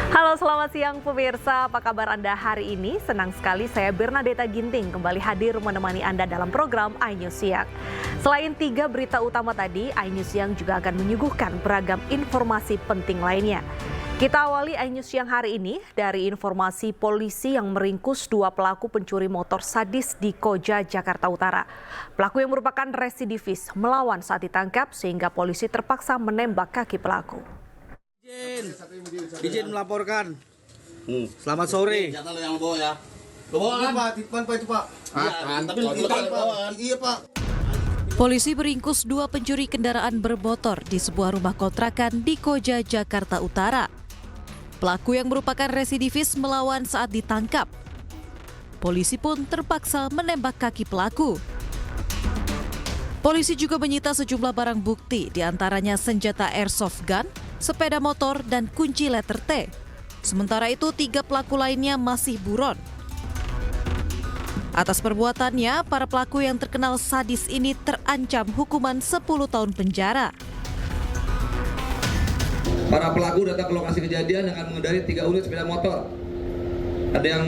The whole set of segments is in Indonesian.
Halo, selamat siang pemirsa. Apa kabar Anda hari ini? Senang sekali saya Bernadetta Ginting kembali hadir menemani Anda dalam program iNews Siang. Selain 3 berita utama tadi, iNews Siang juga akan menyuguhkan beragam informasi penting lainnya. Kita awali iNews Siang hari ini dari informasi polisi yang meringkus 2 pelaku pencuri motor sadis di Koja, Jakarta Utara. Pelaku yang merupakan residivis melawan saat ditangkap sehingga polisi terpaksa menembak kaki pelaku. Izin melaporkan. Selamat sore. Jangan lo yang bawa ya. Lo bawa kan? Pak, titipan Pak itu Pak. Tapi iya Pak. Polisi meringkus 2 pencuri kendaraan bermotor di sebuah rumah kontrakan di Koja, Jakarta Utara. Pelaku yang merupakan residivis melawan saat ditangkap. Polisi pun terpaksa menembak kaki pelaku. Polisi juga menyita sejumlah barang bukti, diantaranya senjata airsoft gun, sepeda motor, dan kunci letter T. Sementara itu, 3 pelaku lainnya masih buron. Atas perbuatannya, para pelaku yang terkenal sadis ini terancam hukuman 10 tahun penjara. Para pelaku datang ke lokasi kejadian dengan mengendarai 3 unit sepeda motor. Ada yang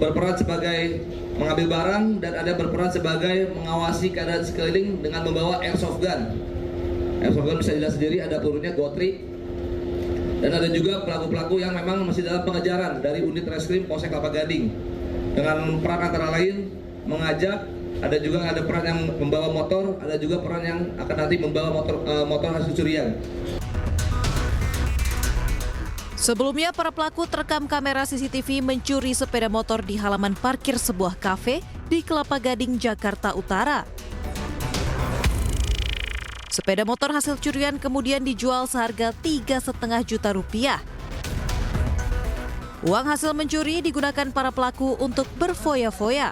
berperan sebagai mengambil barang dan ada berperan sebagai mengawasi keadaan sekeliling dengan membawa airsoft gun. Airsoft gun bisa dilihat sendiri, ada pelurunya gotri. Dan ada juga pelaku-pelaku yang memang masih dalam pengejaran dari unit reskrim Polsek Kelapa Gading. Dengan peran antara lain mengajak, ada juga ada peran yang membawa motor, ada juga peran yang akan nanti membawa motor hasil curian. Sebelumnya, para pelaku terekam kamera CCTV mencuri sepeda motor di halaman parkir sebuah kafe di Kelapa Gading, Jakarta Utara. Sepeda motor hasil curian kemudian dijual seharga Rp3,5 juta. Uang hasil mencuri digunakan para pelaku untuk berfoya-foya.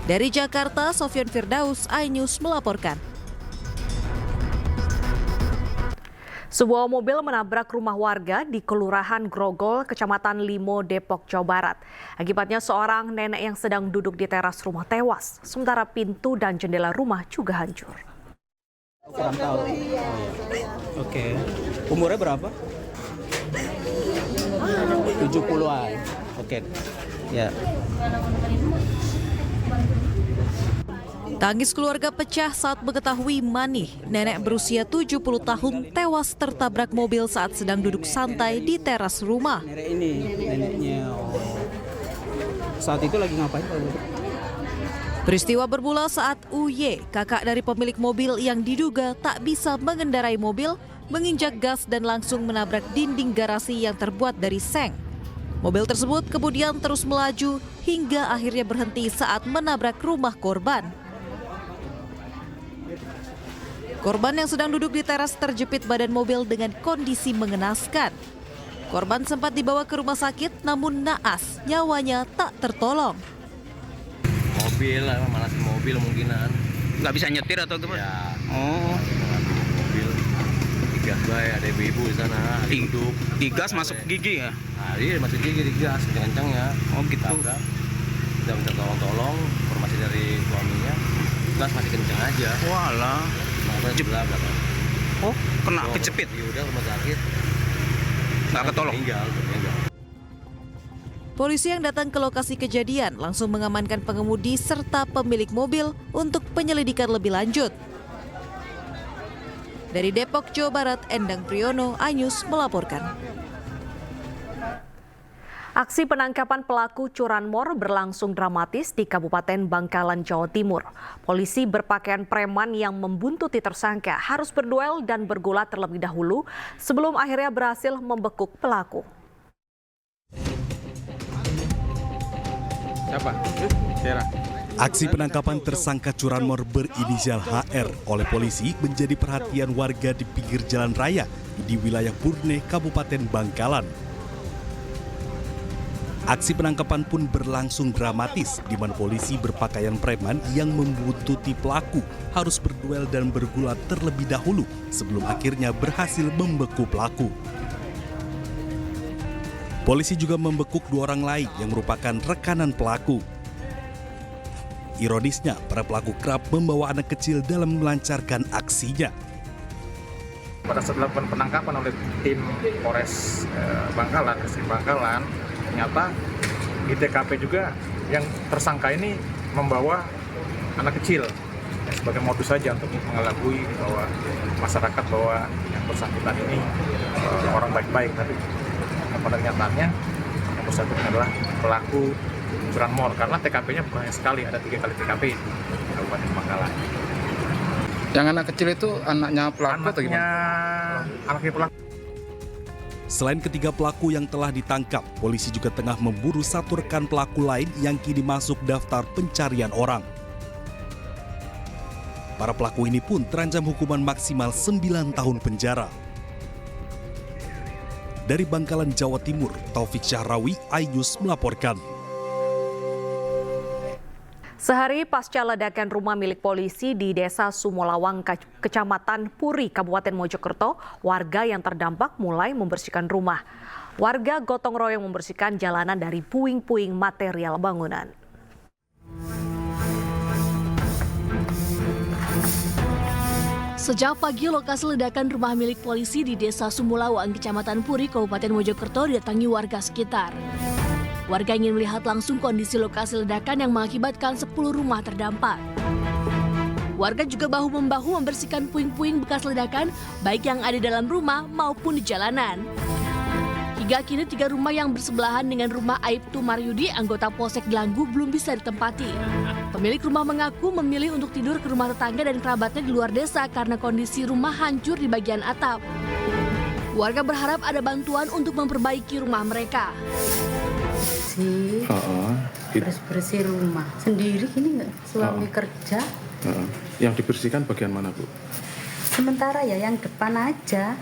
Dari Jakarta, Sofyan Firdaus, iNews melaporkan. Sebuah mobil menabrak rumah warga di Kelurahan Grogol, Kecamatan Limo, Depok, Jawa Barat. Akibatnya seorang nenek yang sedang duduk di teras rumah tewas, sementara pintu dan jendela rumah juga hancur. Kurang tahu. Oke. Umurnya berapa? 70-an. Oke. Ya. Tangis keluarga pecah saat mengetahui Mani, nenek berusia 70 tahun, tewas tertabrak mobil saat sedang duduk santai di teras rumah. Nenek ini, neneknya. Saat itu lagi ngapain Pak? Peristiwa bermula saat UY, kakak dari pemilik mobil yang diduga tak bisa mengendarai mobil, menginjak gas dan langsung menabrak dinding garasi yang terbuat dari seng. Mobil tersebut kemudian terus melaju hingga akhirnya berhenti saat menabrak rumah korban. Korban yang sedang duduk di teras terjepit badan mobil dengan kondisi mengenaskan. Korban sempat dibawa ke rumah sakit, namun naas nyawanya tak tertolong. Mobil, manasin mobil mungkinan. Nggak bisa nyetir atau gimana? Ya. Oh. Mobil. Digas baik, ada ibu-ibu di sana. Duduk. Digas masuk gigi ya? Nah, dia masuk gigi digas kencang-kencangnya. Oh gitu. Tabrak. Kita minta tolong-tolong, informasi dari suaminya. Gas masih kencang aja. Walah. Makanya sebelah belakang. Oh, kena kejepit. Ya udah rumah sakit. Nggak ketolong. Meninggal. Polisi yang datang ke lokasi kejadian langsung mengamankan pengemudi serta pemilik mobil untuk penyelidikan lebih lanjut. Dari Depok, Jawa Barat, Endang Priyono, iNews melaporkan. Aksi penangkapan pelaku curanmor berlangsung dramatis di Kabupaten Bangkalan, Jawa Timur. Polisi berpakaian preman yang membuntuti tersangka harus berduel dan bergulat terlebih dahulu sebelum akhirnya berhasil membekuk pelaku. Siapa? Sera. Aksi penangkapan tersangka curanmor berinisial HR oleh polisi menjadi perhatian warga di pinggir jalan raya di wilayah Purne, Kabupaten Bangkalan. Aksi penangkapan pun berlangsung dramatis di mana polisi berpakaian preman yang membuntuti pelaku harus berduel dan bergulat terlebih dahulu sebelum akhirnya berhasil membekuk pelaku. Polisi juga membekuk 2 orang lain yang merupakan rekanan pelaku. Ironisnya, para pelaku kerap membawa anak kecil dalam melancarkan aksinya. Pada saat dilakukan penangkapan oleh tim Polres Bangkalan, ternyata di TKP juga yang tersangka ini membawa anak kecil sebagai modus saja untuk mengelabui bahwa masyarakat bahwa yang bersangkutan ini orang baik-baik, tapi pada kenyataannya yang bersangkutan adalah pelaku curanmor karena TKP-nya bukan hanya sekali, ada 3 kali TKP di Kabupaten Bangkalan. Yang anak kecil itu anaknya pelaku atau gimana? Anaknya pelaku. Selain ketiga pelaku yang telah ditangkap, polisi juga tengah memburu satu rekan pelaku lain yang kini masuk daftar pencarian orang. Para pelaku ini pun terancam hukuman maksimal 9 tahun penjara. Dari Bangkalan, Jawa Timur, Taufik Syahrawi, iNews melaporkan. Sehari pasca ledakan rumah milik polisi di Desa Sumolawang, Kecamatan Puri, Kabupaten Mojokerto, warga yang terdampak mulai membersihkan rumah. Warga gotong royong membersihkan jalanan dari puing-puing material bangunan. Sejak pagi, lokasi ledakan rumah milik polisi di Desa Sumolawang, Kecamatan Puri, Kabupaten Mojokerto didatangi warga sekitar. Warga ingin melihat langsung kondisi lokasi ledakan yang mengakibatkan 10 rumah terdampak. Warga juga bahu-membahu membersihkan puing-puing bekas ledakan, baik yang ada dalam rumah maupun di jalanan. Hingga kini 3 rumah yang bersebelahan dengan rumah Aibtu Maryudi, anggota Polsek Gelanggu, belum bisa ditempati. Pemilik rumah mengaku memilih untuk tidur ke rumah tetangga dan kerabatnya di luar desa karena kondisi rumah hancur di bagian atap. Warga berharap ada bantuan untuk memperbaiki rumah mereka. Bersih rumah sendiri gini nggak, suami kerja. Yang dibersihkan bagian mana, Bu? Sementara ya yang depan aja.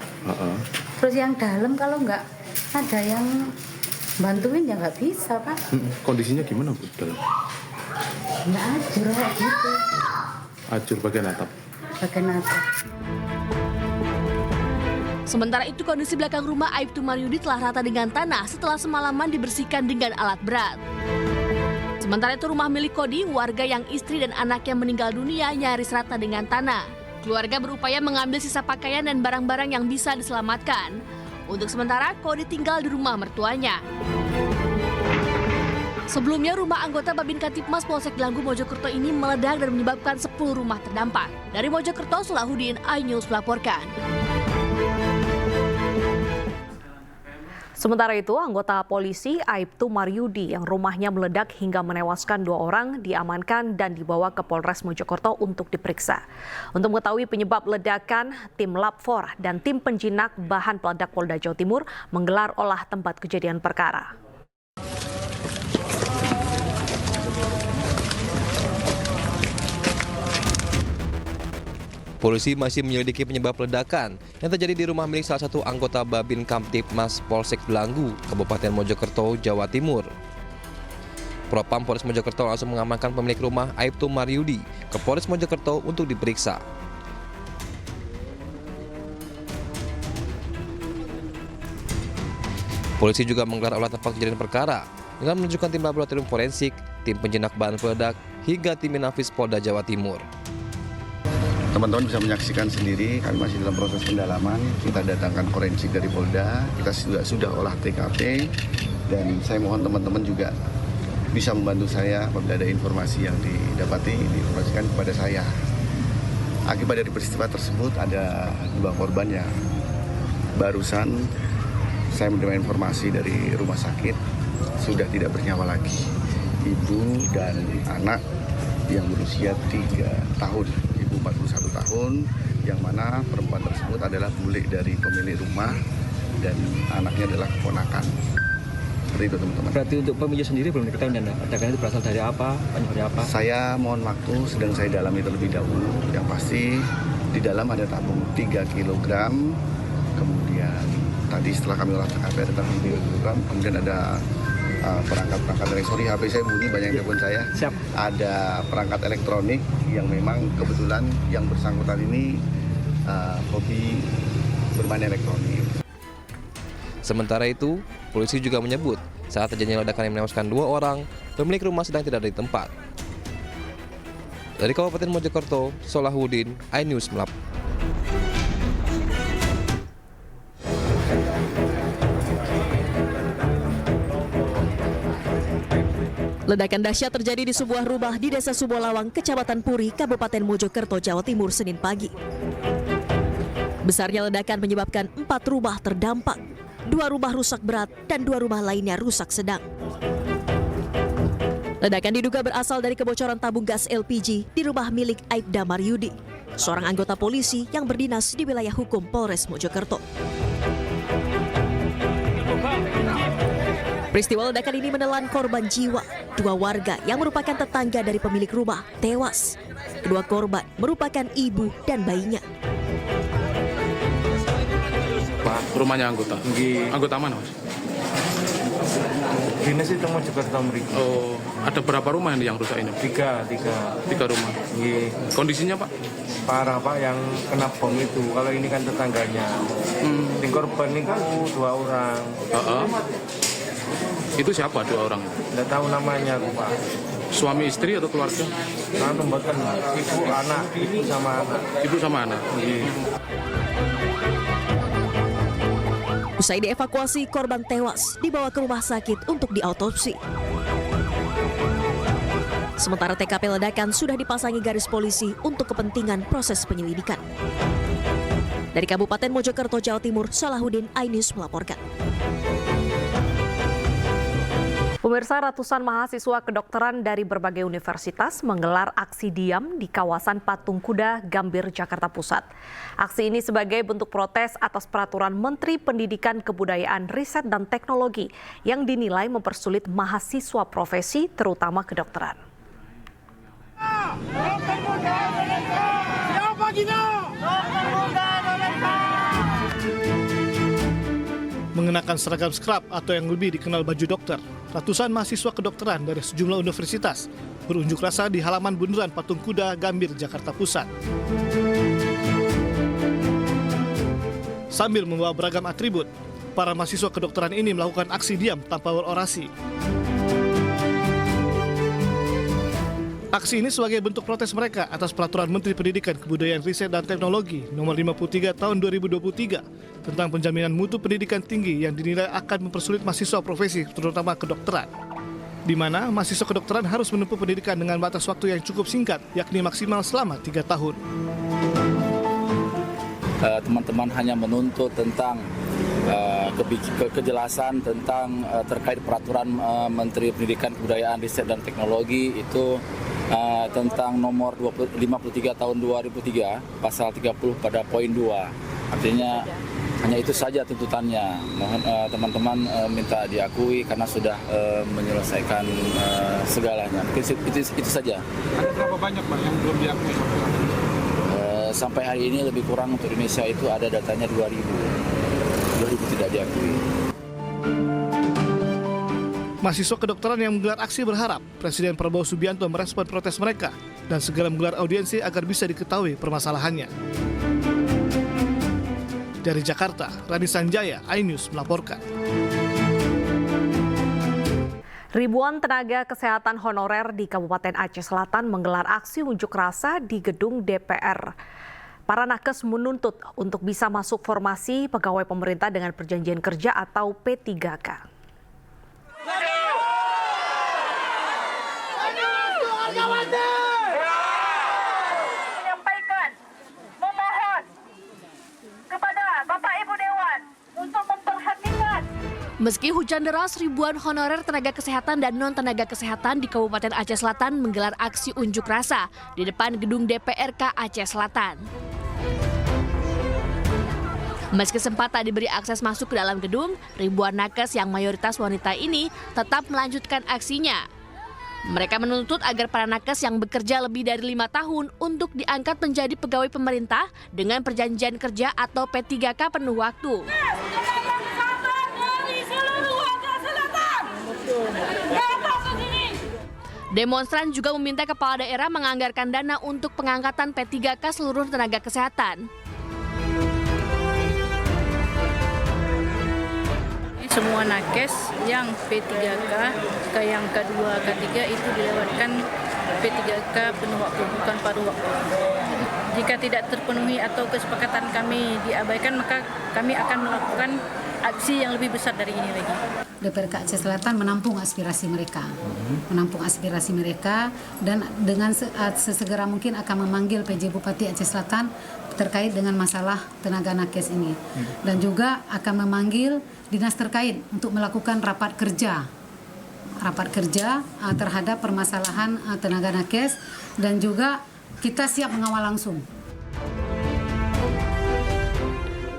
Terus yang dalam kalau nggak ada yang bantuin ya nggak bisa, Pak. Kondisinya gimana, Bu, dalam? Ya hancur kayak gitu. Hancur bagian atap. Bagian atap. Sementara itu kondisi belakang rumah Aibtu Maryudi telah rata dengan tanah setelah semalaman dibersihkan dengan alat berat. Sementara itu rumah milik Kodi, warga yang istri dan anaknya meninggal dunia, nyaris rata dengan tanah. Keluarga berupaya mengambil sisa pakaian dan barang-barang yang bisa diselamatkan. Untuk sementara, Kodi tinggal di rumah mertuanya. Sebelumnya, rumah anggota Babin Kantipmas Polsek Gelanggu Mojokerto ini meledak dan menyebabkan 10 rumah terdampak. Dari Mojokerto, Salahuddin, iNews melaporkan. Sementara itu, anggota polisi Aibtu Maryudi yang rumahnya meledak hingga menewaskan 2 orang diamankan dan dibawa ke Polres Mojokerto untuk diperiksa. Untuk mengetahui penyebab ledakan, tim Lab 4 dan tim penjinak bahan peledak Polda Jawa Timur menggelar olah tempat kejadian perkara. Polisi masih menyelidiki penyebab ledakan yang terjadi di rumah milik salah satu anggota Babin Kamtipmas Polsek Gelanggu, Kabupaten Mojokerto, Jawa Timur. Propam Polres Mojokerto langsung mengamankan pemilik rumah Aibtu Maryudi ke Polres Mojokerto untuk diperiksa. Polisi juga menggelar olah tempat kejadian perkara dengan menunjukkan tim laboratorium forensik, tim penjinak bahan peledak, hingga tim Inafis Polda Jawa Timur. Teman-teman bisa menyaksikan sendiri, kami masih dalam proses pendalaman. Kita datangkan forensik dari Polda, kita sudah olah TKP, dan saya mohon teman-teman juga bisa membantu saya apabila ada informasi yang didapati, diinformasikan kepada saya. Akibat dari peristiwa tersebut ada 2 korban yang barusan saya menerima informasi dari rumah sakit sudah tidak bernyawa lagi. Ibu dan anak yang berusia 3 tahun. 41 tahun, yang mana perempuan tersebut adalah bule dari pemilik rumah dan anaknya adalah keponakan. Seperti itu, teman-teman. Berarti untuk pemilik sendiri belum diketahui dan ledakan itu berasal dari apa, penyebabnya apa? Saya mohon waktu, sedang saya dalami terlebih dahulu. Yang pasti di dalam ada tabung 3 kg, kemudian tadi setelah kami olah TKP ada tabung 3 kg, kemudian ada perangkat elektronik, HP saya bunyi, banyak yang telepon saya. Siap. Ada perangkat elektronik yang memang kebetulan yang bersangkutan ini hobi bermain elektronik. Sementara itu, polisi juga menyebut saat terjadinya ledakan yang menewaskan 2 orang, pemilik rumah sedang tidak ada di tempat. Dari Kabupaten Mojokerto, Salahuddin, iNews melaporkan. Ledakan dahsyat terjadi di sebuah rumah di Desa Sumolawang, Kecamatan Puri, Kabupaten Mojokerto, Jawa Timur, Senin pagi. Besarnya ledakan menyebabkan 4 rumah terdampak, 2 rumah rusak berat, dan 2 rumah lainnya rusak sedang. Ledakan diduga berasal dari kebocoran tabung gas LPG di rumah milik Aibda Maryudi, seorang anggota polisi yang berdinas di wilayah hukum Polres Mojokerto. Peristiwa ledakan ini menelan korban jiwa. 2 warga yang merupakan tetangga dari pemilik rumah tewas. Kedua korban merupakan ibu dan bayinya. Rumahnya anggota? Anggota mana, Mas? Dinas itu Mojokerto mriki. Oh, ada berapa rumah yang rusak ini? Tiga rumah. Kondisinya, Pak? Parah, Pak, yang kena bom itu. Kalau ini kan tetangganya. Di korban ini 2 orang. Itu siapa 2 orang? Nggak tahu namanya, Pak. Suami istri atau keluarga? Mboten, ibu sama anak. Ibu sama anak. Usai dievakuasi, korban tewas dibawa ke rumah sakit untuk diautopsi. Sementara TKP ledakan sudah dipasangi garis polisi untuk kepentingan proses penyelidikan. Dari Kabupaten Mojokerto, Jawa Timur, Salahuddin, iNews melaporkan. Pemirsa, ratusan mahasiswa kedokteran dari berbagai universitas menggelar aksi diam di kawasan Patung Kuda, Gambir, Jakarta Pusat. Aksi ini sebagai bentuk protes atas peraturan Menteri Pendidikan, Kebudayaan, Riset, dan Teknologi yang dinilai mempersulit mahasiswa profesi, terutama kedokteran. Mengenakan seragam scrub atau yang lebih dikenal baju dokter, ratusan mahasiswa kedokteran dari sejumlah universitas berunjuk rasa di halaman bundaran Patung Kuda, Gambir, Jakarta Pusat. Sambil membawa beragam atribut, para mahasiswa kedokteran ini melakukan aksi diam tanpa berorasi. Aksi ini sebagai bentuk protes mereka atas peraturan Menteri Pendidikan, Kebudayaan, Riset, dan Teknologi Nomor 53 Tahun 2023 tentang penjaminan mutu pendidikan tinggi yang dinilai akan mempersulit mahasiswa profesi, terutama kedokteran. Di mana mahasiswa kedokteran harus menempuh pendidikan dengan batas waktu yang cukup singkat, yakni maksimal selama 3 tahun. Teman-teman hanya menuntut tentang kejelasan tentang terkait peraturan Menteri Pendidikan, Kebudayaan, Riset, dan Teknologi itu tentang nomor 53 tahun 2003 pasal 30 pada poin 2. Artinya hanya itu saja tuntutannya. Mohon teman-teman minta diakui karena sudah menyelesaikan segalanya. Mungkin itu saja. Ada berapa banyak, Pak, yang belum diakui? Sampai hari ini lebih kurang untuk Indonesia itu ada datanya 2.000 tidak diakui. Mahasiswa kedokteran yang menggelar aksi berharap Presiden Prabowo Subianto merespon protes mereka dan segera menggelar audiensi agar bisa diketahui permasalahannya. Dari Jakarta, Rani Sanjaya, iNews melaporkan. Ribuan tenaga kesehatan honorer di Kabupaten Aceh Selatan menggelar aksi unjuk rasa di gedung DPR. Para nakes menuntut untuk bisa masuk formasi pegawai pemerintah dengan perjanjian kerja atau P3K. Menyampaikan, memohon kepada Bapak Ibu Dewan untuk memperhatikan. Meski hujan deras, ribuan honorer tenaga kesehatan dan non-tenaga kesehatan di Kabupaten Aceh Selatan menggelar aksi unjuk rasa di depan gedung DPRK Aceh Selatan. Meski sempat tak diberi akses masuk ke dalam gedung, ribuan nakes yang mayoritas wanita ini tetap melanjutkan aksinya. Mereka menuntut agar para nakes yang bekerja lebih dari 5 tahun untuk diangkat menjadi pegawai pemerintah dengan perjanjian kerja atau P3K penuh waktu. Demonstran juga meminta kepala daerah menganggarkan dana untuk pengangkatan P3K seluruh tenaga kesehatan. Semua nakes yang P3K ke yang kedua, ketiga itu dilewatkan P3K penuh waktu, bukan paruh waktu. Jika tidak terpenuhi atau kesepakatan kami diabaikan, maka kami akan melakukan aksi yang lebih besar dari ini lagi. DPRK Aceh Selatan menampung aspirasi mereka, dan dengan sesegera mungkin akan memanggil PJ Bupati Aceh Selatan terkait dengan masalah tenaga nakes ini, dan juga akan memanggil dinas terkait untuk melakukan rapat kerja terhadap permasalahan tenaga nakes, dan juga kita siap mengawal langsung.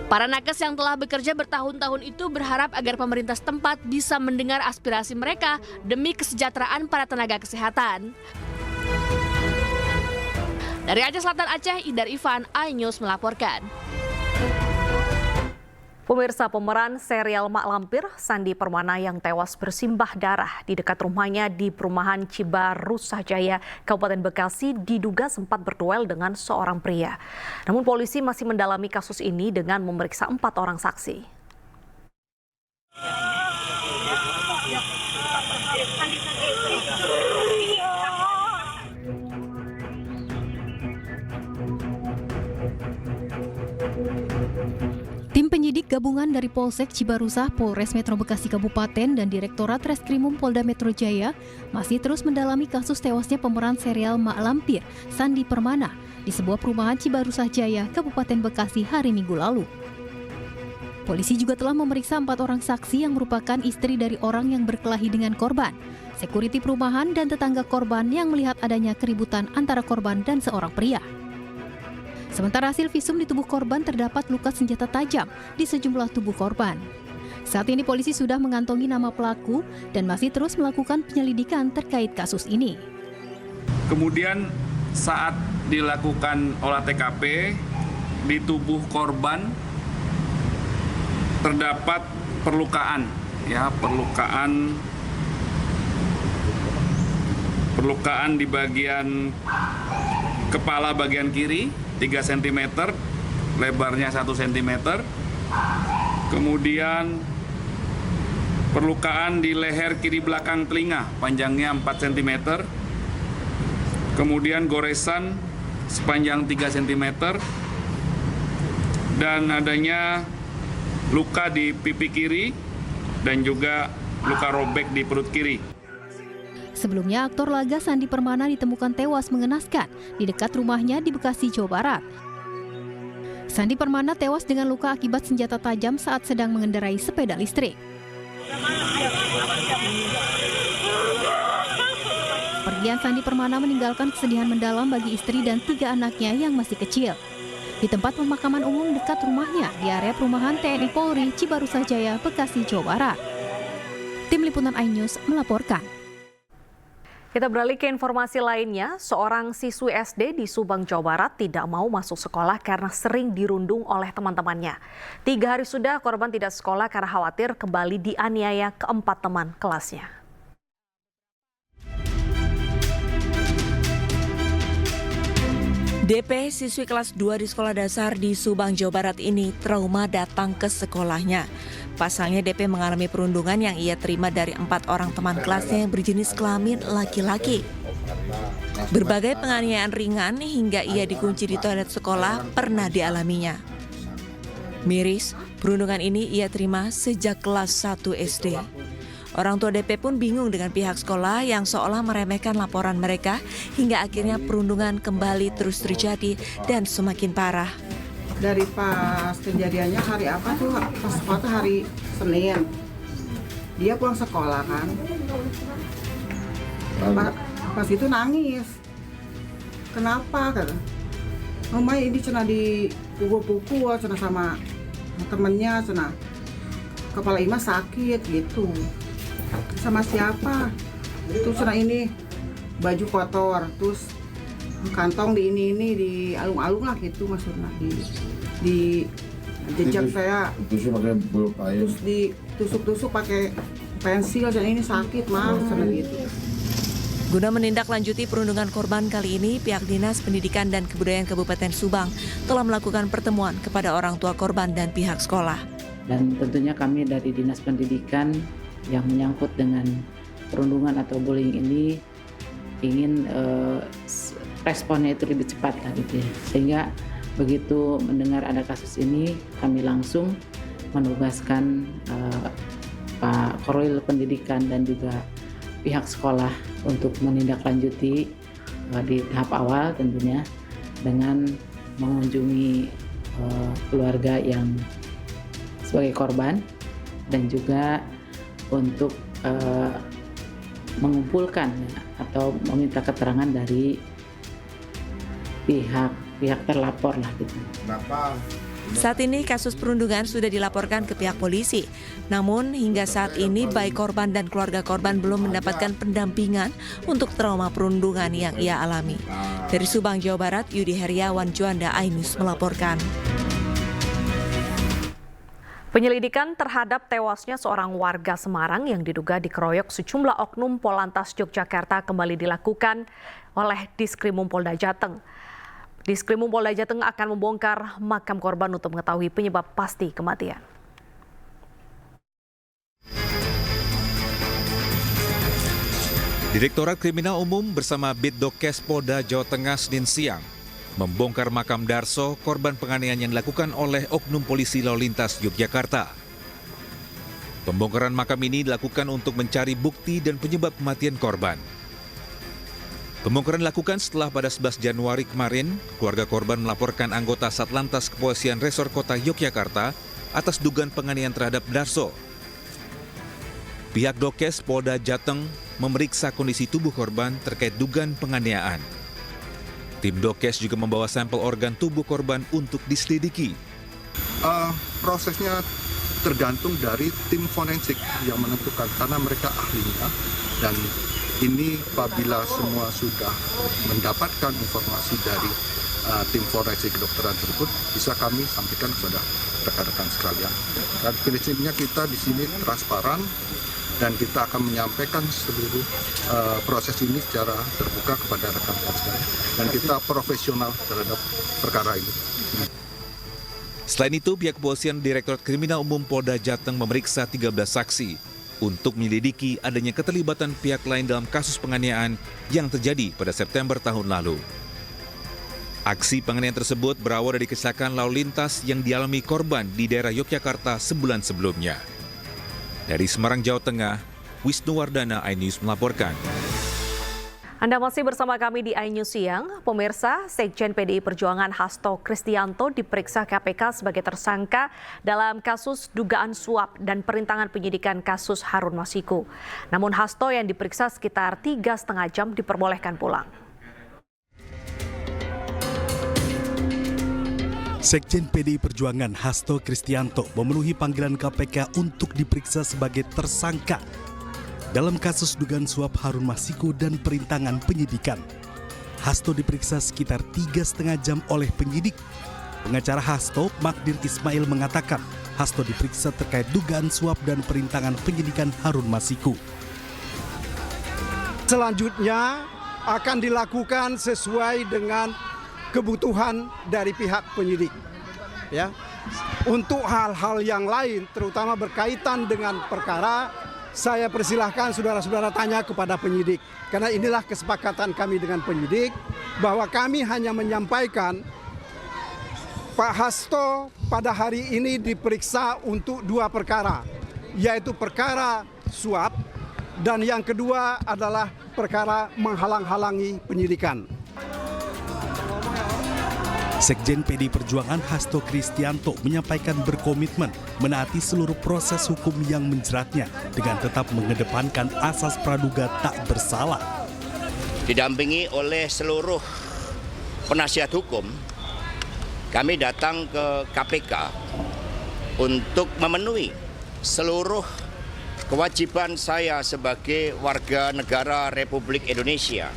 Para nakes yang telah bekerja bertahun-tahun itu berharap agar pemerintah setempat bisa mendengar aspirasi mereka demi kesejahteraan para tenaga kesehatan. Dari Aceh Selatan Aceh, Idar Ivan, iNews melaporkan. Pemirsa, pemeran serial Mak Lampir, Sandi Permana yang tewas bersimbah darah di dekat rumahnya di perumahan Cibarusah Jaya, Kabupaten Bekasi, diduga sempat berduel dengan seorang pria. Namun polisi masih mendalami kasus ini dengan memeriksa 4 orang saksi. Tim penyidik gabungan dari Polsek Cibarusah, Polres Metro Bekasi Kabupaten, dan Direktorat Reskrimum Polda Metro Jaya masih terus mendalami kasus tewasnya pemeran serial Mak Lampir, Sandi Permana, di sebuah perumahan Cibarusah Jaya, Kabupaten Bekasi hari Minggu lalu. Polisi juga telah memeriksa 4 orang saksi yang merupakan istri dari orang yang berkelahi dengan korban, sekuriti perumahan, dan tetangga korban yang melihat adanya keributan antara korban dan seorang pria. Sementara hasil visum di tubuh korban terdapat luka senjata tajam di sejumlah tubuh korban. Saat ini polisi sudah mengantongi nama pelaku dan masih terus melakukan penyelidikan terkait kasus ini. Kemudian saat dilakukan olah TKP di tubuh korban terdapat perlukaan di bagian kepala bagian kiri 3 cm, lebarnya 1 cm. Kemudian perlukaan di leher kiri belakang telinga, panjangnya 4 cm. Kemudian goresan sepanjang 3 cm. Dan adanya luka di pipi kiri dan juga luka robek di perut kiri. Sebelumnya, aktor laga Sandi Permana ditemukan tewas mengenaskan di dekat rumahnya di Bekasi, Jawa Barat. Sandi Permana tewas dengan luka akibat senjata tajam saat sedang mengendarai sepeda listrik. Pergian Sandi Permana meninggalkan kesedihan mendalam bagi istri dan 3 anaknya yang masih kecil. Di tempat pemakaman umum dekat rumahnya di area perumahan TNI Polri, Cibarusah Jaya, Bekasi, Jawa Barat. Tim Liputan iNews melaporkan. Kita beralih ke informasi lainnya, seorang siswi SD di Subang, Jawa Barat tidak mau masuk sekolah karena sering dirundung oleh teman-temannya. 3 hari sudah korban tidak sekolah karena khawatir kembali dianiaya keempat teman kelasnya. DP siswi kelas 2 di sekolah dasar di Subang, Jawa Barat ini trauma datang ke sekolahnya. Pasalnya DP mengalami perundungan yang ia terima dari 4 orang teman kelasnya yang berjenis kelamin laki-laki. Berbagai penganiayaan ringan hingga ia dikunci di toilet sekolah pernah dialaminya. Miris, perundungan ini ia terima sejak kelas 1 SD. Orang tua DP pun bingung dengan pihak sekolah yang seolah meremehkan laporan mereka hingga akhirnya perundungan kembali terus terjadi dan semakin parah. Dari pas kejadiannya hari apa tuh, pas sekolah hari Senin. Dia pulang sekolah kan. Pas itu nangis. Kenapa kan? Mama ini cina dipukul-pukul cina sama temennya, cina kepala Ima sakit gitu. Sama siapa? Terus cina ini baju kotor, terus kantong di ini di alung-alung lah gitu maksudnya, di jejak saya. Terus ditusuk-tusuk pakai pensil, dan ini sakit mah gitu. Guna menindaklanjuti perundungan korban kali ini, pihak Dinas Pendidikan dan Kebudayaan Kabupaten Subang telah melakukan pertemuan kepada orang tua korban dan pihak sekolah. Dan tentunya kami dari Dinas Pendidikan yang menyangkut dengan perundungan atau bullying ini ingin responnya itu lebih cepat lah gitu ya. Sehingga begitu mendengar ada kasus ini, kami langsung menugaskan Pak Korwil Pendidikan dan juga pihak sekolah untuk menindaklanjuti di tahap awal tentunya dengan mengunjungi keluarga yang sebagai korban dan juga untuk mengumpulkan atau meminta keterangan dari pihak terlapor lah gitu. Saat ini kasus perundungan sudah dilaporkan ke pihak polisi. Namun hingga saat ini baik korban dan keluarga korban belum mendapatkan pendampingan untuk trauma perundungan yang ia alami. Dari Subang, Jawa Barat, Yudi Heriawan, Juanda, iNews melaporkan. Penyelidikan terhadap tewasnya seorang warga Semarang yang diduga dikeroyok sejumlah oknum Polantas Yogyakarta kembali dilakukan oleh Diskrimum Polda Jateng. Diskrimum Polda Jateng akan membongkar makam korban untuk mengetahui penyebab pasti kematian. Direktorat Kriminal Umum bersama Bitdokes Polda Jawa Tengah Senin siang membongkar makam Darso, korban penganiayaan yang dilakukan oleh oknum polisi lalu lintas Yogyakarta. Pembongkaran makam ini dilakukan untuk mencari bukti dan penyebab kematian korban. Pembongkaran dilakukan setelah pada 11 Januari kemarin, keluarga korban melaporkan anggota Satlantas Kepolisian Resor Kota Yogyakarta atas dugaan penganiayaan terhadap Darso. Pihak Dokes Polda Jateng memeriksa kondisi tubuh korban terkait dugaan penganiayaan. Tim Dokes juga membawa sampel organ tubuh korban untuk diselidiki. Prosesnya tergantung dari tim forensik yang menentukan karena mereka ahlinya, dan ini apabila semua sudah mendapatkan informasi dari tim forensik kedokteran tersebut, bisa kami sampaikan kepada rekan-rekan sekalian. Dan prinsipnya kita di sini transparan dan kita akan menyampaikan seluruh proses ini secara terbuka kepada rekan-rekan sekalian. Dan kita profesional terhadap perkara ini. Selain itu, pihak kepolisian Direktorat Kriminal Umum Polda Jateng memeriksa 13 saksi untuk menyelidiki adanya keterlibatan pihak lain dalam kasus penganiayaan yang terjadi pada September tahun lalu. Aksi penganiayaan tersebut berawal dari kecelakaan lalu lintas yang dialami korban di daerah Yogyakarta sebulan sebelumnya. Dari Semarang, Jawa Tengah, Wisnu Wardana, iNews melaporkan. Anda masih bersama kami di iNews Siang. Pemirsa, Sekjen PDI Perjuangan Hasto Kristianto diperiksa KPK sebagai tersangka dalam kasus dugaan suap dan perintangan penyidikan kasus Harun Masiku. Namun Hasto yang diperiksa sekitar 3,5 jam diperbolehkan pulang. Sekjen PDI Perjuangan Hasto Kristianto memenuhi panggilan KPK untuk diperiksa sebagai tersangka dalam kasus dugaan suap Harun Masiku dan perintangan penyidikan. Hasto diperiksa sekitar 3,5 jam oleh penyidik. Pengacara Hasto, Magdir Ismail, mengatakan Hasto diperiksa terkait dugaan suap dan perintangan penyidikan Harun Masiku. Selanjutnya akan dilakukan sesuai dengan kebutuhan dari pihak penyidik. Ya. Untuk hal-hal yang lain, terutama berkaitan dengan perkara, saya persilahkan saudara-saudara tanya kepada penyidik. Karena inilah kesepakatan kami dengan penyidik, bahwa kami hanya menyampaikan Pak Hasto pada hari ini diperiksa untuk 2 perkara, yaitu perkara suap dan yang kedua adalah perkara menghalang-halangi penyidikan. Sekjen PDI Perjuangan Hasto Kristianto menyampaikan berkomitmen menaati seluruh proses hukum yang menjeratnya dengan tetap mengedepankan asas praduga tak bersalah. Didampingi oleh seluruh penasihat hukum, kami datang ke KPK untuk memenuhi seluruh kewajiban saya sebagai warga negara Republik Indonesia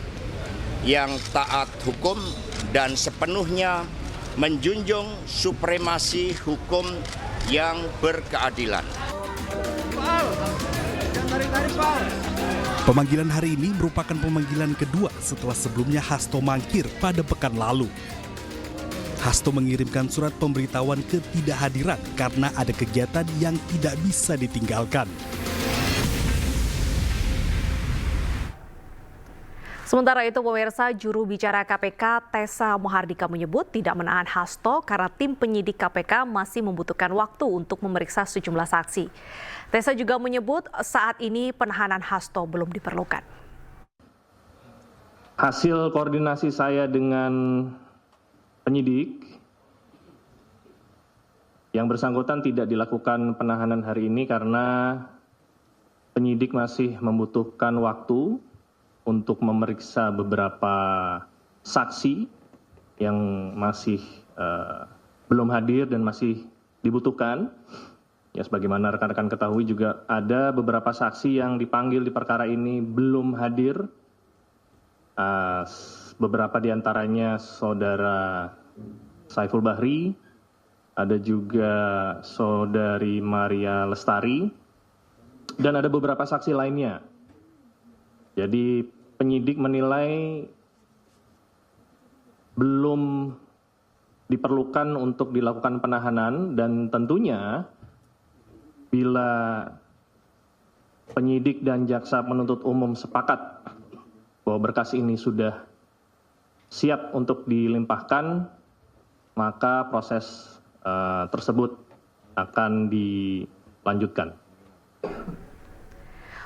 yang taat hukum dan sepenuhnya menjunjung supremasi hukum yang berkeadilan. Pemanggilan hari ini merupakan pemanggilan kedua setelah sebelumnya Hasto mangkir pada pekan lalu. Hasto mengirimkan surat pemberitahuan ketidakhadiran karena ada kegiatan yang tidak bisa ditinggalkan. Sementara itu, pemirsa, juru bicara KPK Tessa Mahardika menyebut tidak menahan Hasto karena tim penyidik KPK masih membutuhkan waktu untuk memeriksa sejumlah saksi. Tessa juga menyebut saat ini penahanan Hasto belum diperlukan. Hasil koordinasi saya dengan penyidik, yang bersangkutan tidak dilakukan penahanan hari ini karena penyidik masih membutuhkan waktu untuk memeriksa beberapa saksi yang masih belum hadir dan masih dibutuhkan. Ya, sebagaimana rekan-rekan ketahui juga ada beberapa saksi yang dipanggil di perkara ini belum hadir. Beberapa diantaranya Saudara Saiful Bahri, ada juga Saudari Maria Lestari, dan ada beberapa saksi lainnya. Jadi penyidik menilai belum diperlukan untuk dilakukan penahanan, dan tentunya bila penyidik dan jaksa penuntut umum sepakat bahwa berkas ini sudah siap untuk dilimpahkan, maka proses tersebut akan dilanjutkan.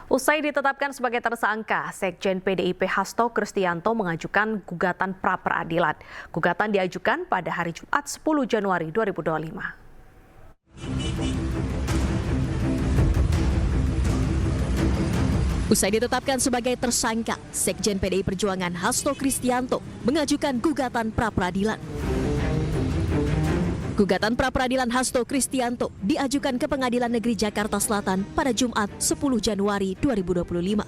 Usai ditetapkan sebagai tersangka, Sekjen PDIP Hasto Kristianto mengajukan gugatan pra-peradilan. Gugatan diajukan pada hari Jumat 10 Januari 2025. Usai ditetapkan sebagai tersangka, Sekjen PDI Perjuangan Hasto Kristianto mengajukan gugatan pra-peradilan. Gugatan pra-peradilan Hasto Kristianto diajukan ke Pengadilan Negeri Jakarta Selatan pada Jumat 10 Januari 2025.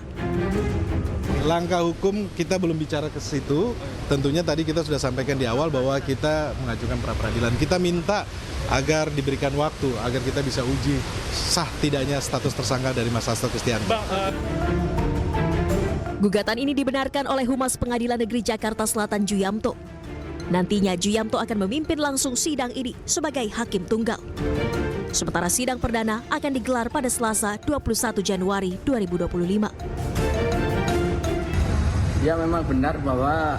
Langkah hukum kita belum bicara ke situ. Tentunya tadi kita sudah sampaikan di awal bahwa kita mengajukan pra-peradilan. Kita minta agar diberikan waktu agar kita bisa uji sah tidaknya status tersangka dari Mas Hasto Kristianto. Gugatan ini dibenarkan oleh Humas Pengadilan Negeri Jakarta Selatan Juyamto. Nantinya Juyamto akan memimpin langsung sidang ini sebagai hakim tunggal. Sementara sidang perdana akan digelar pada Selasa 21 Januari 2025. Ya, memang benar bahwa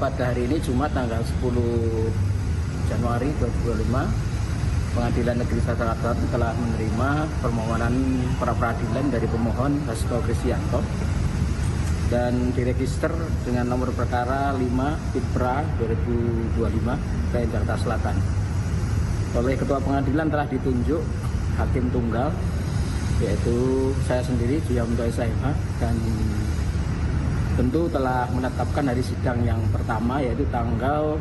pada hari ini Jumat tanggal 10 Januari 2025 Pengadilan Negeri Jakarta Selatan telah menerima permohonan pra-peradilan dari pemohon Hasto Kristianto dan diregister dengan nomor perkara 5 Pitpra 2025 PN Jakarta Selatan. Oleh Ketua Pengadilan telah ditunjuk hakim tunggal, yaitu saya sendiri Juyamto SMH, dan tentu telah menetapkan hari sidang yang pertama yaitu tanggal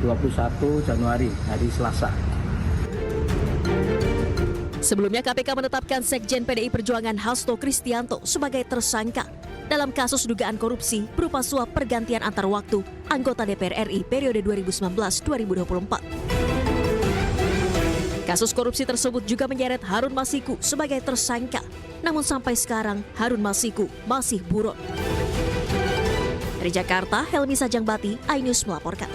21 Januari, hari Selasa. Sebelumnya KPK menetapkan Sekjen PDI Perjuangan Hasto Kristianto sebagai tersangka dalam kasus dugaan korupsi berupa suap pergantian antar waktu anggota DPR RI periode 2019-2024. Kasus korupsi tersebut juga menyeret Harun Masiku sebagai tersangka, namun sampai sekarang Harun Masiku masih buron. Dari Jakarta, Helmi Sajangbati, iNews melaporkan.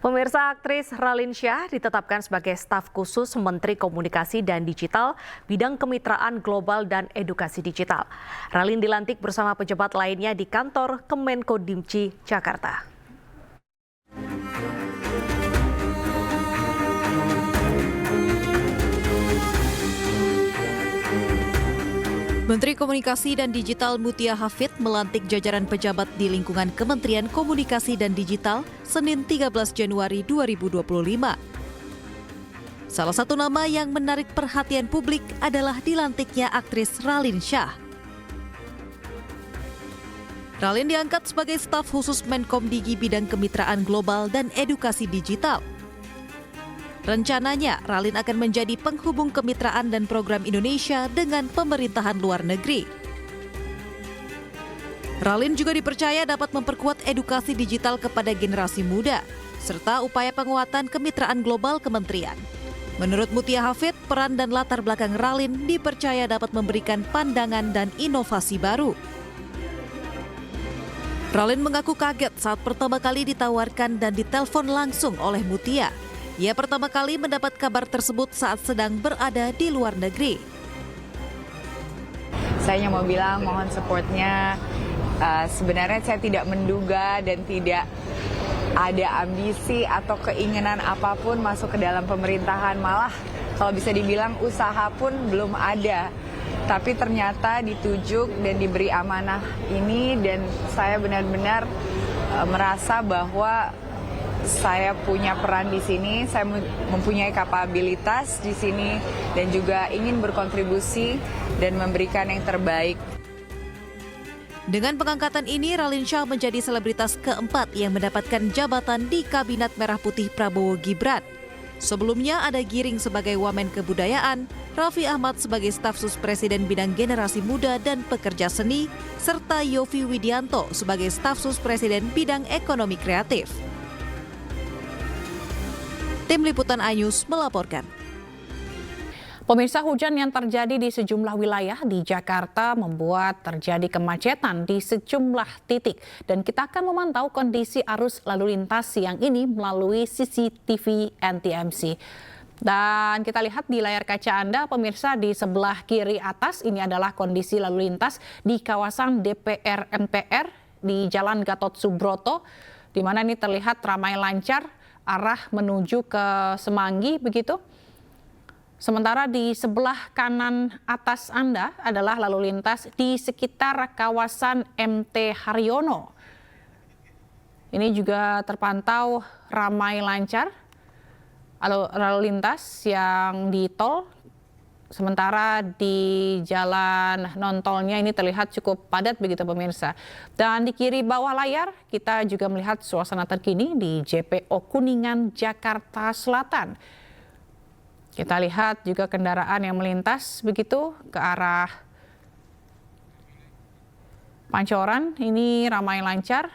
Pemirsa, aktris Raline Shah ditetapkan sebagai staf khusus Menteri Komunikasi dan Digital bidang kemitraan global dan edukasi digital. Raline dilantik bersama pejabat lainnya di kantor Kemenkodimci, Jakarta. Menteri Komunikasi dan Digital Mutia Hafid melantik jajaran pejabat di lingkungan Kementerian Komunikasi dan Digital Senin 13 Januari 2025. Salah satu nama yang menarik perhatian publik adalah dilantiknya aktris Raline Shah. Raline diangkat sebagai staf khusus Menkom Digi bidang kemitraan global dan edukasi digital. Rencananya, Raline akan menjadi penghubung kemitraan dan program Indonesia dengan pemerintahan luar negeri. Raline juga dipercaya dapat memperkuat edukasi digital kepada generasi muda, serta upaya penguatan kemitraan global kementerian. Menurut Mutia Hafid, peran dan latar belakang Raline dipercaya dapat memberikan pandangan dan inovasi baru. Raline mengaku kaget saat pertama kali ditawarkan dan ditelepon langsung oleh Mutia. Ia pertama kali mendapat kabar tersebut saat sedang berada di luar negeri. Saya hanya mau bilang mohon supportnya Sebenarnya saya tidak menduga dan tidak ada ambisi atau keinginan apapun masuk ke dalam pemerintahan. Malah kalau bisa dibilang usaha pun belum ada. Tapi ternyata ditujuk dan diberi amanah ini, dan saya benar-benar merasa bahwa saya punya peran di sini, saya mempunyai kapabilitas di sini dan juga ingin berkontribusi dan memberikan yang terbaik. Dengan pengangkatan ini, Raline Shah menjadi selebritas keempat yang mendapatkan jabatan di Kabinet Merah Putih Prabowo Gibran. Sebelumnya ada Giring sebagai Wamen Kebudayaan, Raffi Ahmad sebagai staf sus Presiden bidang generasi muda dan pekerja seni, serta Yovie Widianto sebagai staf sus Presiden bidang ekonomi kreatif. Tim Liputan iNews melaporkan. Pemirsa, hujan yang terjadi di sejumlah wilayah di Jakarta membuat terjadi kemacetan di sejumlah titik. Dan kita akan memantau kondisi arus lalu lintas siang ini melalui CCTV NTMC. Dan kita lihat di layar kaca Anda, pemirsa, di sebelah kiri atas ini adalah kondisi lalu lintas di kawasan DPR MPR di Jalan Gatot Subroto, di mana ini terlihat ramai lancar arah menuju ke Semanggi begitu. Sementara di sebelah kanan atas Anda adalah lalu lintas di sekitar kawasan MT Haryono. Ini juga terpantau ramai lancar lalu lintas yang di tol. Sementara di jalan non-tolnya ini terlihat cukup padat begitu pemirsa. Dan di kiri bawah layar kita juga melihat suasana terkini di JPO Kuningan, Jakarta Selatan. Kita lihat juga kendaraan yang melintas begitu ke arah Pancoran, ini ramai lancar.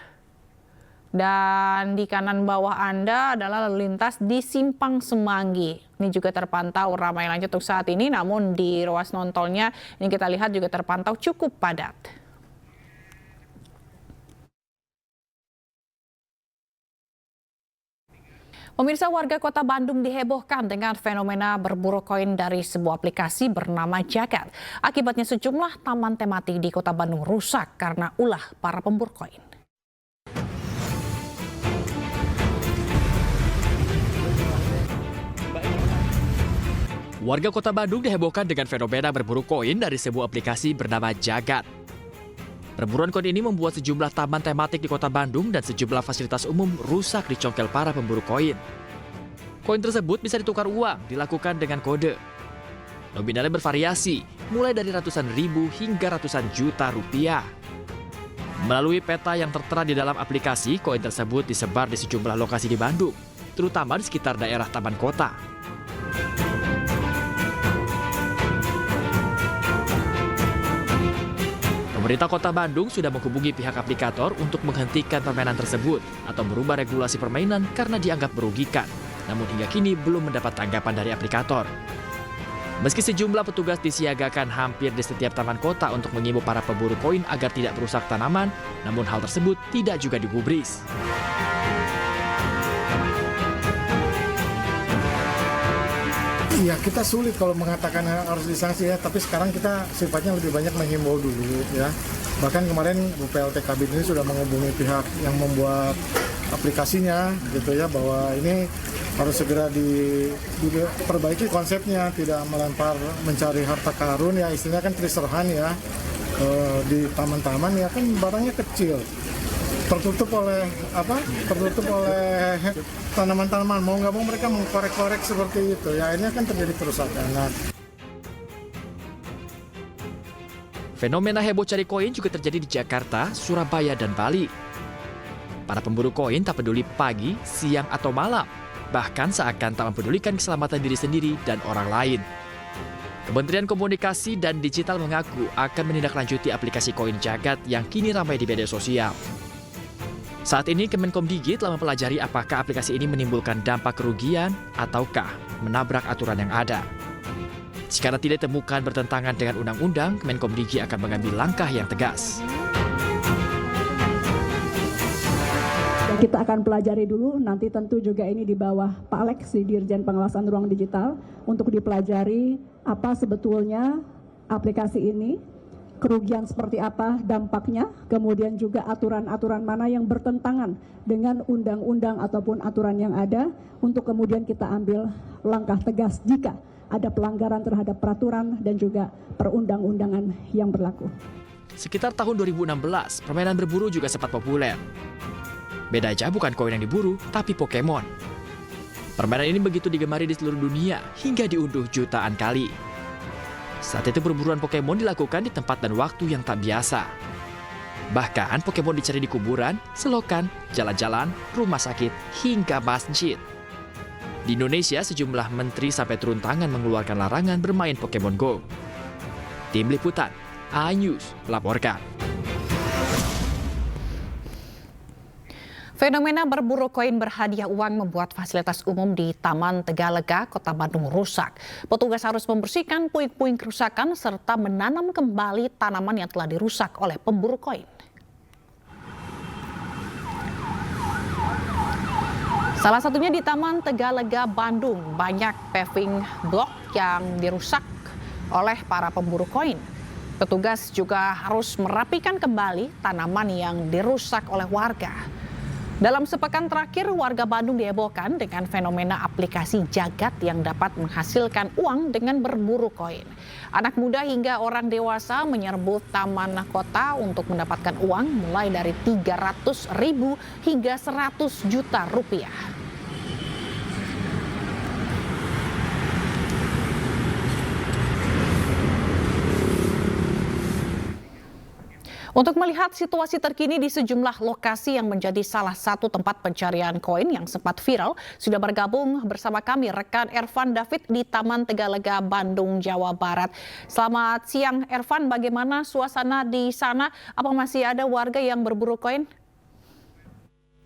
Dan di kanan bawah Anda adalah lalu lintas di Simpang Semanggi. Ini juga terpantau ramai lancar untuk saat ini, namun di ruas non-tolnya ini kita lihat juga terpantau cukup padat. Pemirsa, warga Kota Bandung dihebohkan dengan fenomena berburu koin dari sebuah aplikasi bernama Jagat. Akibatnya sejumlah taman tematik di Kota Bandung rusak karena ulah para pemburu koin. Warga Kota Bandung dihebohkan dengan fenomena berburu koin dari sebuah aplikasi bernama Jagat. Perburuan koin ini membuat sejumlah taman tematik di Kota Bandung dan sejumlah fasilitas umum rusak dicongkel para pemburu koin. Koin tersebut bisa ditukar uang, dilakukan dengan kode. Nominalnya bervariasi, mulai dari ratusan ribu hingga ratusan juta rupiah. Melalui peta yang tertera di dalam aplikasi, koin tersebut disebar di sejumlah lokasi di Bandung, terutama di sekitar daerah Taman Kota. Pemerintah Kota Bandung sudah menghubungi pihak aplikator untuk menghentikan permainan tersebut atau merubah regulasi permainan karena dianggap merugikan. Namun hingga kini belum mendapat tanggapan dari aplikator. Meski sejumlah petugas disiagakan hampir di setiap taman kota untuk mengimbau para pemburu koin agar tidak merusak tanaman, namun hal tersebut tidak juga digubris. Ya, kita sulit kalau mengatakan harus disanksi ya, tapi sekarang kita sifatnya lebih banyak menghimbau dulu ya. Bahkan kemarin Bu PLT Kabin ini sudah menghubungi pihak yang membuat aplikasinya gitu ya, bahwa ini harus segera diperbaiki konsepnya, tidak melempar mencari harta karun ya, istilahnya kan treasure hunt ya, di taman-taman ya kan barangnya kecil. Tertutup oleh tanaman-tanaman, mau nggak mau mereka mengkorek-korek seperti itu ya, ini akan terjadi kerusakan. Fenomena heboh cari koin juga terjadi di Jakarta, Surabaya, dan Bali. Para pemburu koin tak peduli pagi, siang, atau malam, bahkan seakan tak mempedulikan keselamatan diri sendiri dan orang lain. Kementerian Komunikasi dan Digital mengaku akan menindaklanjuti aplikasi koin Jagat yang kini ramai di media sosial. Saat ini Kemenkomdigi telah mempelajari apakah aplikasi ini menimbulkan dampak kerugian ataukah menabrak aturan yang ada. Jika tidak ditemukan bertentangan dengan undang-undang, Kemenkomdigi akan mengambil langkah yang tegas. Kita akan pelajari dulu, nanti tentu juga ini di bawah Pak Alex di Dirjen Pengawasan Ruang Digital untuk dipelajari apa sebetulnya aplikasi ini, kerugian seperti apa dampaknya, kemudian juga aturan-aturan mana yang bertentangan dengan undang-undang ataupun aturan yang ada, untuk kemudian kita ambil langkah tegas jika ada pelanggaran terhadap peraturan dan juga perundang-undangan yang berlaku. Sekitar tahun 2016, permainan berburu juga sempat populer. Bedanya bukan koin yang diburu, tapi Pokemon. Permainan ini begitu digemari di seluruh dunia hingga diunduh jutaan kali. Saat itu perburuan Pokemon dilakukan di tempat dan waktu yang tak biasa. Bahkan Pokemon dicari di kuburan, selokan, jalan-jalan, rumah sakit, hingga masjid. Di Indonesia, sejumlah menteri sampai turun tangan mengeluarkan larangan bermain Pokemon Go. Tim Liputan, iNews melaporkan. Fenomena berburu koin berhadiah uang membuat fasilitas umum di Taman Tegalega, Kota Bandung rusak. Petugas harus membersihkan puing-puing kerusakan serta menanam kembali tanaman yang telah dirusak oleh pemburu koin. Salah satunya di Taman Tegalega, Bandung, banyak paving block yang dirusak oleh para pemburu koin. Petugas juga harus merapikan kembali tanaman yang dirusak oleh warga. Dalam sepekan terakhir, warga Bandung dihebohkan dengan fenomena aplikasi jagat yang dapat menghasilkan uang dengan berburu koin. Anak muda hingga orang dewasa menyerbu taman kota untuk mendapatkan uang mulai dari 300.000 hingga 100 juta rupiah. Untuk melihat situasi terkini di sejumlah lokasi yang menjadi salah satu tempat pencarian koin yang sempat viral, sudah bergabung bersama kami rekan Ervan David di Taman Tegalega, Bandung, Jawa Barat. Selamat siang Ervan, bagaimana suasana di sana? Apa masih ada warga yang berburu koin?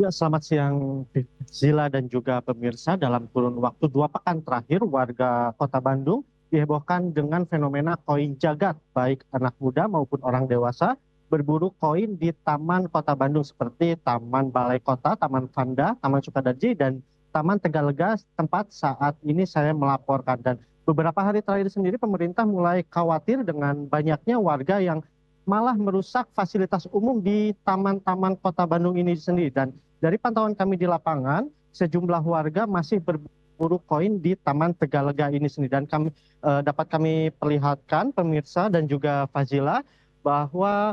Ya, selamat siang Zila dan juga pemirsa. Dalam kurun waktu 2 pekan terakhir, warga Kota Bandung dihebohkan dengan fenomena koin jagat, baik anak muda maupun orang dewasa berburu koin di Taman Kota Bandung seperti Taman Balai Kota, Taman Vanda, Taman Sukadarji, dan Taman Tegalega, tempat saat ini saya melaporkan. Dan beberapa hari terakhir sendiri pemerintah mulai khawatir dengan banyaknya warga yang malah merusak fasilitas umum di taman-taman Kota Bandung ini sendiri. Dan dari pantauan kami di lapangan, sejumlah warga masih berburu koin di Taman Tegalega ini sendiri. Dan kami dapat kami perlihatkan pemirsa dan juga Fazila bahwa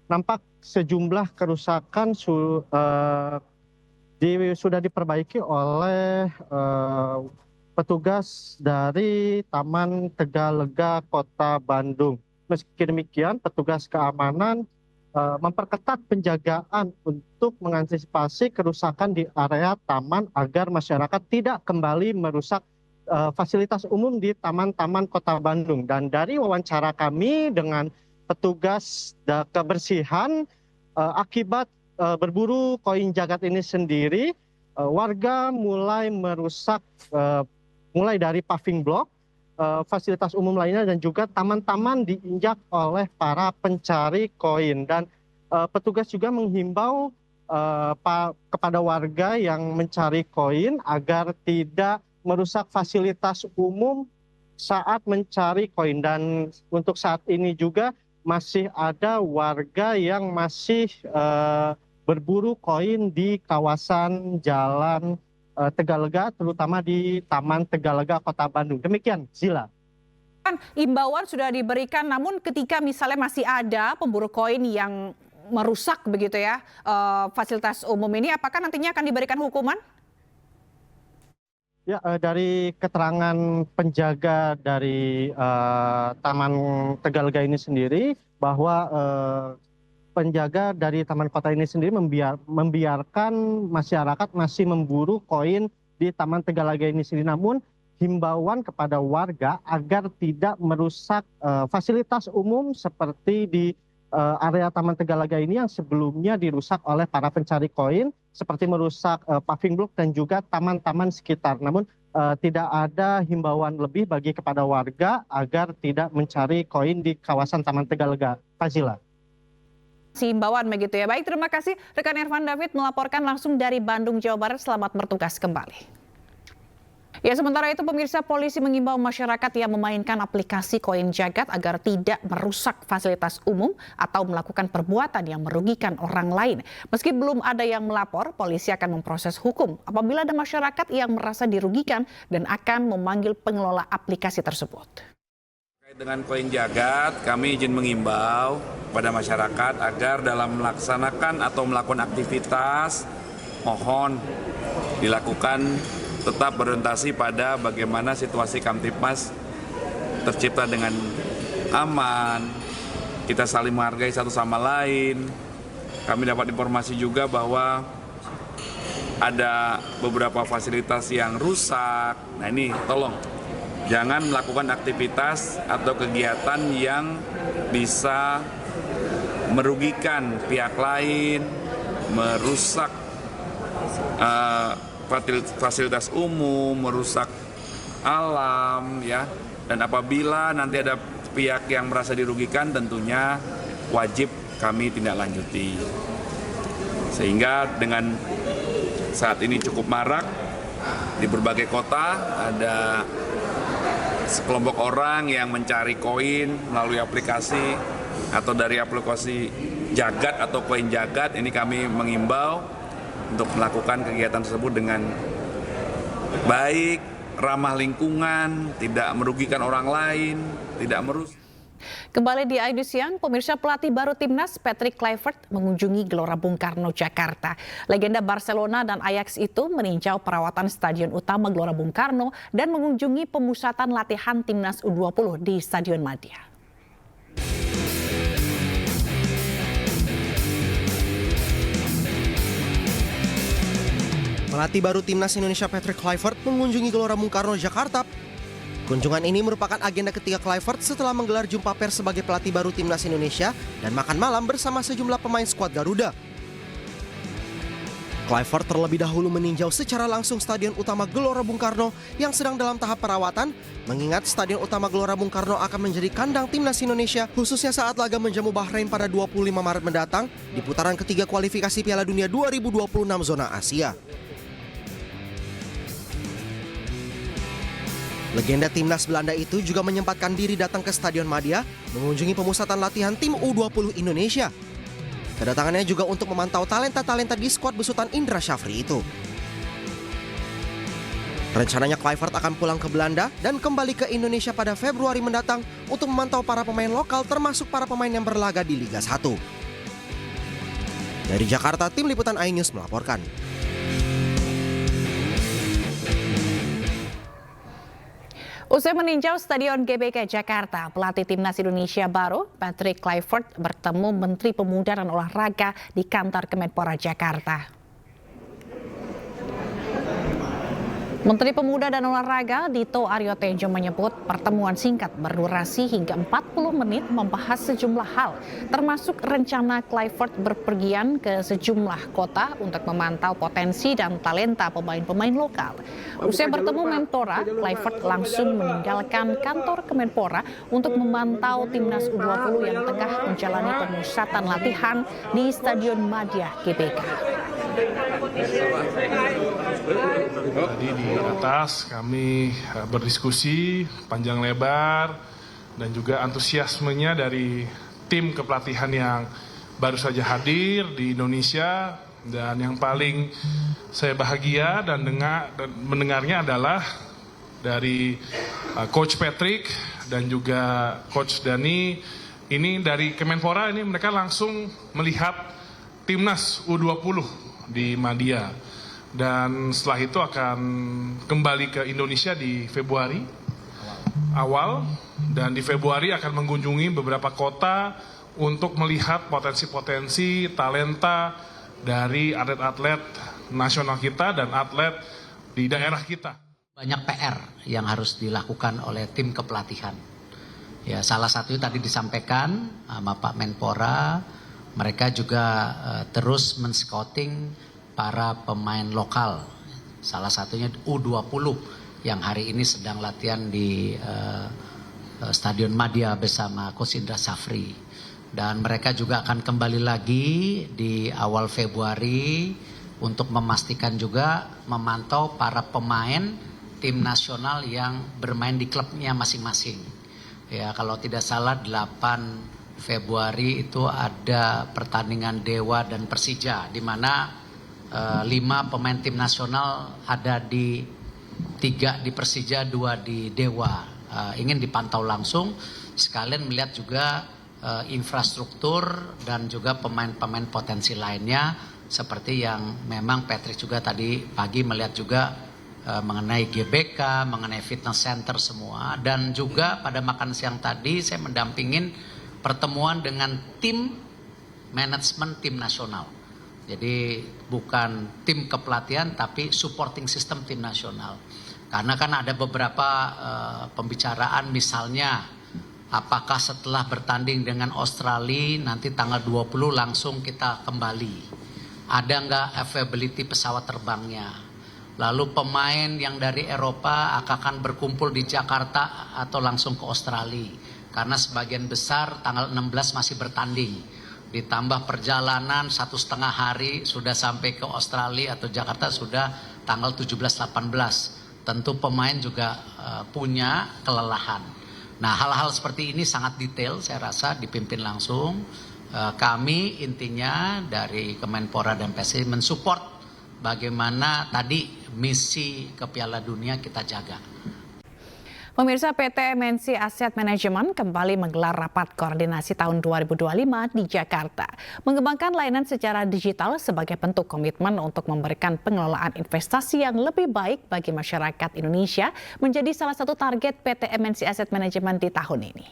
nampak sejumlah kerusakan sudah diperbaiki oleh petugas dari Taman Tegalega Kota Bandung. Meski demikian, petugas keamanan memperketat penjagaan untuk mengantisipasi kerusakan di area taman agar masyarakat tidak kembali merusak fasilitas umum di taman-taman Kota Bandung. Dan dari wawancara kami dengan petugas kebersihan, akibat berburu koin jagat ini sendiri, warga mulai merusak mulai dari paving block, fasilitas umum lainnya, dan juga taman-taman diinjak oleh para pencari koin. Dan petugas juga menghimbau kepada warga yang mencari koin agar tidak merusak fasilitas umum saat mencari koin. Dan untuk saat ini juga masih ada warga yang masih berburu koin di kawasan Jalan Tegalega, terutama di Taman Tegalega Kota Bandung. Demikian, Zila. Imbauan sudah diberikan, namun ketika misalnya masih ada pemburu koin yang merusak begitu ya fasilitas umum ini, apakah nantinya akan diberikan hukuman? Ya, dari keterangan penjaga dari Taman Tegalega ini sendiri, bahwa penjaga dari Taman Kota ini sendiri membiarkan masyarakat masih memburu koin di Taman Tegalega ini sendiri. Namun himbauan kepada warga agar tidak merusak fasilitas umum seperti di area Taman Tegalega ini yang sebelumnya dirusak oleh para pencari koin, seperti merusak paving block dan juga taman-taman sekitar. Namun tidak ada himbauan lebih bagi kepada warga agar tidak mencari koin di kawasan Taman Tegalega. Fazila. Himbauan begitu ya. Baik, terima kasih rekan Ervan David melaporkan langsung dari Bandung, Jawa Barat. Selamat bertugas kembali. Ya, sementara itu pemirsa, polisi mengimbau masyarakat yang memainkan aplikasi Koin Jagat agar tidak merusak fasilitas umum atau melakukan perbuatan yang merugikan orang lain. Meski belum ada yang melapor, polisi akan memproses hukum apabila ada masyarakat yang merasa dirugikan dan akan memanggil pengelola aplikasi tersebut. Dengan Koin Jagat, kami izin mengimbau pada masyarakat agar dalam melaksanakan atau melakukan aktivitas, mohon dilakukan tetap berorientasi pada bagaimana situasi Kamtipmas tercipta dengan aman, kita saling menghargai satu sama lain. Kami dapat informasi juga bahwa ada beberapa fasilitas yang rusak. Nah ini tolong, jangan melakukan aktivitas atau kegiatan yang bisa merugikan pihak lain, merusak fasilitas umum, merusak alam, ya. Dan apabila nanti ada pihak yang merasa dirugikan, tentunya wajib kami tindak lanjuti. Sehingga dengan saat ini cukup marak di berbagai kota, ada sekelompok orang yang mencari koin melalui aplikasi atau dari aplikasi Jagat atau Koin Jagat. Ini kami mengimbau untuk melakukan kegiatan tersebut dengan baik, ramah lingkungan, tidak merugikan orang lain, tidak merusak. Kembali di Ayu Siang, pemirsa, pelatih baru timnas Patrick Kluivert mengunjungi Gelora Bung Karno, Jakarta. Legenda Barcelona dan Ajax itu meninjau perawatan Stadion Utama Gelora Bung Karno dan mengunjungi pemusatan latihan timnas U20 di Stadion Madia. Pelatih baru timnas Indonesia Patrick Kluivert mengunjungi Gelora Bung Karno, Jakarta. Kunjungan ini merupakan agenda ketiga Kluivert setelah menggelar jumpa pers sebagai pelatih baru timnas Indonesia dan makan malam bersama sejumlah pemain skuad Garuda. Kluivert terlebih dahulu meninjau secara langsung Stadion Utama Gelora Bung Karno yang sedang dalam tahap perawatan, mengingat Stadion Utama Gelora Bung Karno akan menjadi kandang timnas Indonesia khususnya saat laga menjamu Bahrain pada 25 Maret mendatang di putaran ketiga kualifikasi Piala Dunia 2026 zona Asia. Legenda timnas Belanda itu juga menyempatkan diri datang ke Stadion Madia mengunjungi pemusatan latihan tim U20 Indonesia. Kedatangannya juga untuk memantau talenta-talenta di skuad besutan Indra Syafri itu. Rencananya Kluivert akan pulang ke Belanda dan kembali ke Indonesia pada Februari mendatang untuk memantau para pemain lokal termasuk para pemain yang berlaga di Liga 1. Dari Jakarta, tim liputan iNews melaporkan. Usai meninjau Stadion GBK Jakarta, pelatih timnas Indonesia baru Patrick Kluivert bertemu Menteri Pemuda dan Olahraga di kantor Kemenpora Jakarta. Menteri Pemuda dan Olahraga Dito Aryo Tejo menyebut pertemuan singkat berdurasi hingga 40 menit membahas sejumlah hal, termasuk rencana Kluivert berpergian ke sejumlah kota untuk memantau potensi dan talenta pemain-pemain lokal. Usai bertemu Menpora, Kluivert langsung meninggalkan kantor Kemenpora untuk memantau timnas U20 yang tengah menjalani pemusatan latihan di Stadion Madia GBK. Tadi di atas kami berdiskusi panjang lebar dan juga antusiasmenya dari tim kepelatihan yang baru saja hadir di Indonesia, dan yang paling saya bahagia dan mendengarnya adalah dari Coach Patrick dan juga Coach Dani. Ini dari Kemenpora, ini mereka langsung melihat timnas U20 di Madia. Dan setelah itu akan kembali ke Indonesia di Februari awal, dan di Februari akan mengunjungi beberapa kota untuk melihat potensi-potensi talenta dari atlet-atlet nasional kita dan atlet di daerah kita. Banyak PR yang harus dilakukan oleh tim kepelatihan. Ya, salah satu tadi disampaikan sama Pak Menpora, mereka juga terus men-scouting para pemain lokal, salah satunya U20 yang hari ini sedang latihan di Stadion Madia bersama Coach Indra Syafri. Dan mereka juga akan kembali lagi di awal Februari untuk memastikan juga memantau para pemain tim nasional yang bermain di klubnya masing-masing. Ya, kalau tidak salah 8 Februari itu ada pertandingan Dewa dan Persija, di mana 5 pemain tim nasional ada 3 di Persija, 2 di Dewa. Ingin dipantau langsung, sekalian melihat juga infrastruktur dan juga pemain-pemain potensi lainnya, seperti yang memang Patrick juga tadi pagi melihat juga mengenai GBK, mengenai fitness center semua, dan juga pada makan siang tadi saya mendampingin pertemuan dengan tim manajemen tim nasional. Jadi bukan tim kepelatihan tapi supporting system tim nasional. Karena kan ada beberapa pembicaraan, misalnya apakah setelah bertanding dengan Australia nanti tanggal 20 langsung kita kembali. Ada nggak availability pesawat terbangnya? Lalu pemain yang dari Eropa akan berkumpul di Jakarta atau langsung ke Australia. Karena sebagian besar tanggal 16 masih bertanding. Ditambah perjalanan 1,5 hari sudah sampai ke Australia atau Jakarta sudah tanggal 17-18. Tentu pemain juga punya kelelahan. Nah, hal-hal seperti ini sangat detail saya rasa dipimpin langsung. Kami intinya dari Kemenpora dan PSSI mensupport bagaimana tadi misi ke Piala Dunia kita jaga. Pemirsa, PT MNC Asset Management kembali menggelar rapat koordinasi tahun 2025 di Jakarta. Mengembangkan layanan secara digital sebagai bentuk komitmen untuk memberikan pengelolaan investasi yang lebih baik bagi masyarakat Indonesia menjadi salah satu target PT MNC Asset Management di tahun ini.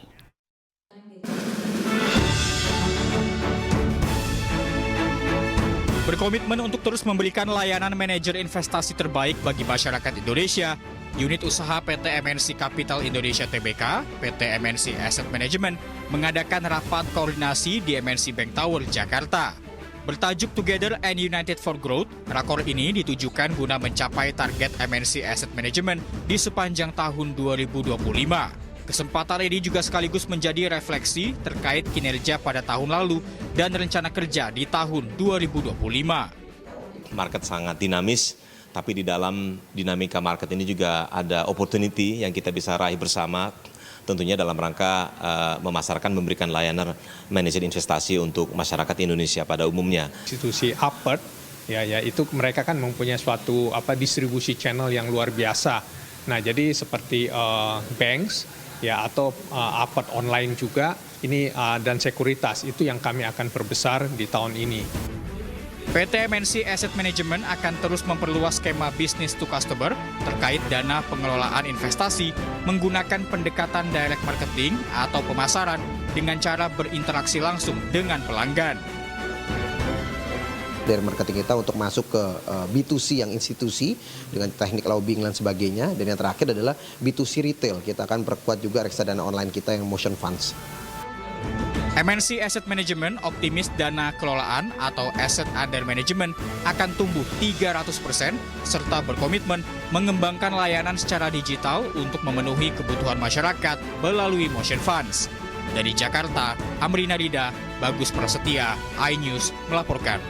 Berkomitmen untuk terus memberikan layanan manajer investasi terbaik bagi masyarakat Indonesia, unit usaha PT MNC Capital Indonesia Tbk, PT MNC Asset Management, mengadakan rapat koordinasi di MNC Bank Tower, Jakarta. Bertajuk Together and United for Growth, rakor ini ditujukan guna mencapai target MNC Asset Management di sepanjang tahun 2025. Kesempatan ini juga sekaligus menjadi refleksi terkait kinerja pada tahun lalu dan rencana kerja di tahun 2025. Market sangat dinamis, tapi di dalam dinamika market ini juga ada opportunity yang kita bisa raih bersama, tentunya dalam rangka memasarkan, memberikan layanan manajer investasi untuk masyarakat Indonesia pada umumnya. Institusi Upward, yaitu mereka kan mempunyai suatu distribusi channel yang luar biasa. Nah, jadi seperti banks, atau Upward online juga, ini dan sekuritas, itu yang kami akan perbesar di tahun ini. PT MNC Asset Management akan terus memperluas skema bisnis to customer terkait dana pengelolaan investasi menggunakan pendekatan direct marketing atau pemasaran dengan cara berinteraksi langsung dengan pelanggan. Dari marketing kita untuk masuk ke B2C yang institusi dengan teknik lobbying dan sebagainya. Dan yang terakhir adalah B2C retail. Kita akan perkuat juga reksadana online kita yang Motion Funds. MNC Asset Management optimis dana kelolaan atau asset under management akan tumbuh 300% serta berkomitmen mengembangkan layanan secara digital untuk memenuhi kebutuhan masyarakat melalui Motion Funds. Dari Jakarta, Amrina Rida, Bagus Prasetya, iNews melaporkan.